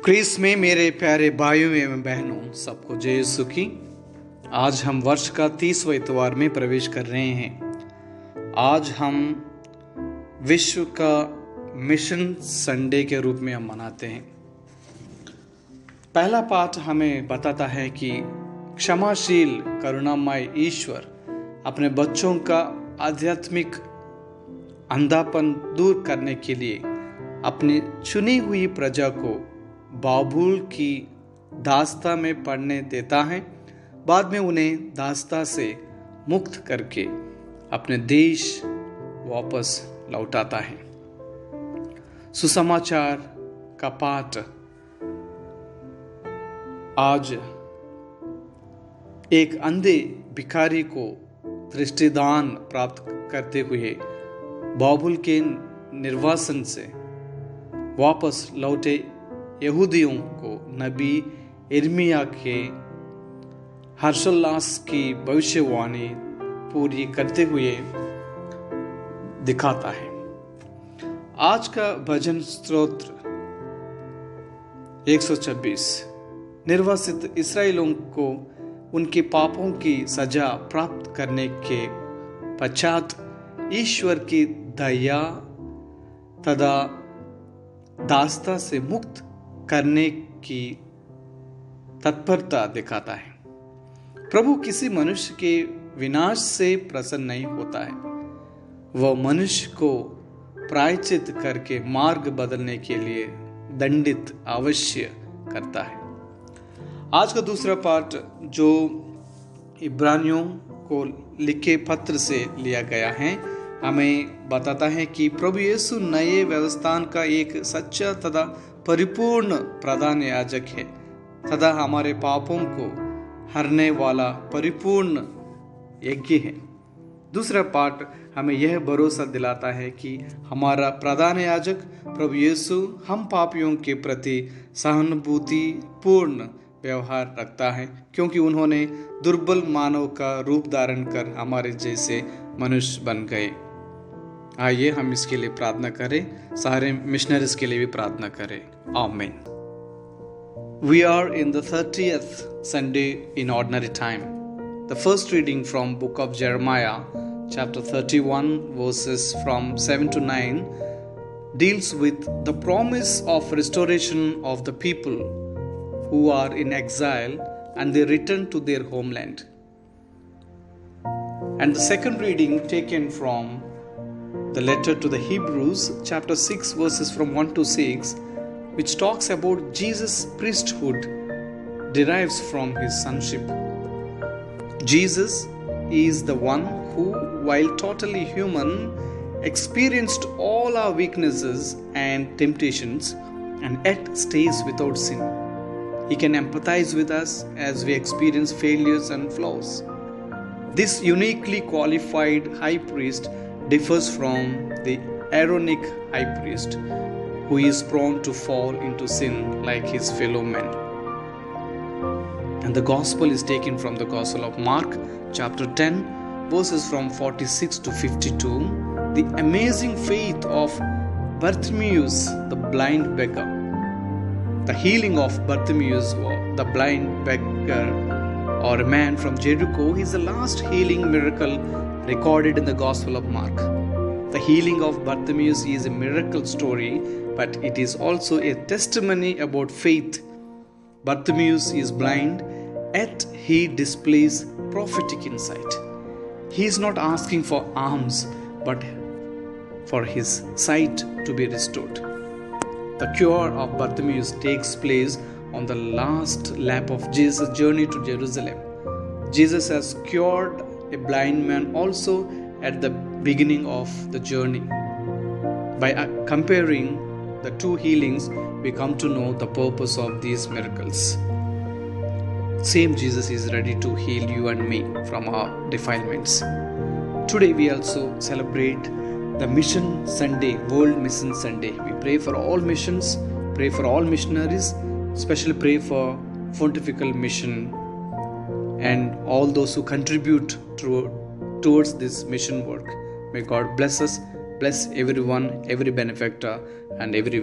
Chris में मेरे प्यारे भाइयों एवं बहनों, सबको जय यीशु की। आज हम वर्ष का 30वां इतवार में प्रवेश कर रहे हैं। आज हम विश्व का मिशन संडे के रूप में हम मनाते हैं। पहला पाठ हमें बताता है कि क्षमाशील करुणामय ईश्वर अपने बच्चों का आध्यात्मिक अंधापन दूर करने के लिए अपनी चुनी हुई प्रजा को बाबुल की दास्ता में पढ़ने देता है। बाद में उन्हें दास्ता से मुक्त करके अपने देश वापस लौटाता है। सुसमाचार का पाठ आज एक अंधे भिखारी को दृष्टिदान प्राप्त करते हुए बाबुल के निर्वासन से वापस लौटे यहूदियों को नबी यिर्मयाह के हर्षोल्लास की भविष्यवाणी पूरी करते हुए दिखाता है। आज का भजन स्तोत्र 126 निर्वासित इस्राएलियों को उनके पापों की सजा प्राप्त करने के पश्चात ईश्वर की दया तथा दास्ता से मुक्त करने की तत्परता दिखाता है। प्रभु किसी मनुष्य के विनाश से प्रसन्न नहीं होता है। वह मनुष्य को प्रायश्चित करके मार्ग बदलने के लिए दंडित अवश्य करता है। आज का दूसरा पाठ जो इब्रानियों को लिखे पत्र से लिया गया है, हमें बताता है कि प्रभु यीशु नए व्यवस्थान का एक सच्चा तथा परिपूर्ण प्रधान याजक है तथा हमारे पापों को हरने वाला परिपूर्ण यज्ञ है। दूसरा पाठ हमें यह भरोसा दिलाता है कि हमारा प्रधान याजक प्रभु यीशु हम पापियों के प्रति सहानुभूति पूर्ण व्यवहार रखता है, क्योंकि उन्होंने दुर्बल मानव का रूप धारण कर हमारे जैसे मनुष्य बन गए। आइए हम इसके लिए प्रार्थना करें, सारे मिशनरीज के लिए भी प्रार्थना करें। आमीन। We are in the 30th Sunday in ordinary time. The first reading from book of Jeremiah, chapter 31, verses from 7 to 9, deals with the promise of restoration of the people who are in exile and they return to their homeland. And the second reading taken from the letter to the Hebrews, chapter 6, verses from 1 to 6, which talks about Jesus' priesthood derives from his sonship. Jesus is the one who, while totally human, experienced all our weaknesses and temptations and yet stays without sin. He can empathize with us as we experience failures and flaws. This uniquely qualified high priest differs from the Aaronic high priest, who is prone to fall into sin like his fellow men. And the gospel is taken from the Gospel of Mark, chapter 10, verses from 46 to 52. The amazing faith of Bartimaeus, the blind beggar. The healing of Bartimaeus, the blind beggar, or a man from Jericho, is the last healing miracle recorded in the Gospel of Mark. The healing of Bartimaeus is a miracle story, but it is also a testimony about faith. Bartimaeus is blind, yet he displays prophetic insight. He is not asking for alms, but for his sight to be restored. The cure of Bartimaeus takes place on the last lap of Jesus' journey to Jerusalem. Jesus has cured a blind man also at the beginning of the journey. By comparing the two healings, we come to know the purpose of these miracles. Same Jesus is ready to heal you and me from our defilements. Today we also celebrate the Mission Sunday, World Mission Sunday. We pray for all missions, pray for all missionaries, especially pray for Pontifical Mission and all those who contribute towards this mission work. May God bless us, bless everyone, every benefactor, and every